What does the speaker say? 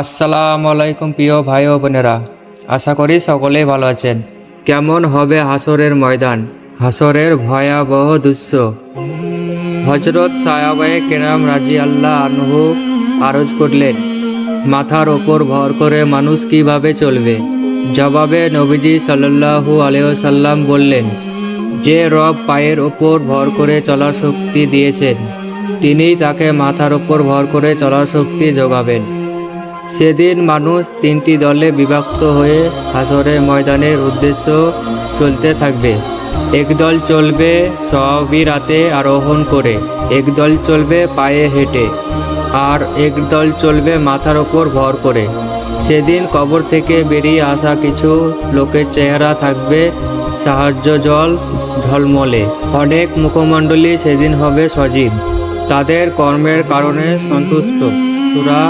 আসসালামু আলাইকুম প্রিয় ভাই ও বোনেরা, আশা করি সকলেই ভালো আছেন। কেমন হবে হাসরের ময়দান, হাসরের ভয়াবহ দৃশ্য। হজরত সাহাবায়ে কেরাম রাদিয়াল্লাহু আনহু আরজ করলেন, মাথার ওপর ভর করে মানুষ কিভাবে চলবে? জবাবে নবীজি সাল্লাল্লাহু আলাইহি ওয়াসাল্লাম বললেন, যে রব পায়ের ওপর ভর করে চলার শক্তি দিয়েছেন, তিনিই তাকে মাথার ওপর ভর করে চলার শক্তি যোগাবেন। সেদিন মানুষ তিনটি দলে বিভক্ত হয়ে হাসরের ময়দানের উদ্দেশ্য চলতে থাকবে। একদল চলবে সবিরাতে আরোহণ করে, একদল চলবে পায়ে হেঁটে, আর একদল চলবে মাথার ওপর ভর করে। সেদিন কবর থেকে বেরিয়ে আসা কিছু লোকের চেহারা থাকবে সাহায্য জল ঝলমলে। অনেক মুখমণ্ডলী সেদিন হবে সজীব, তাদের কর্মের কারণে সন্তুষ্ট। সূরা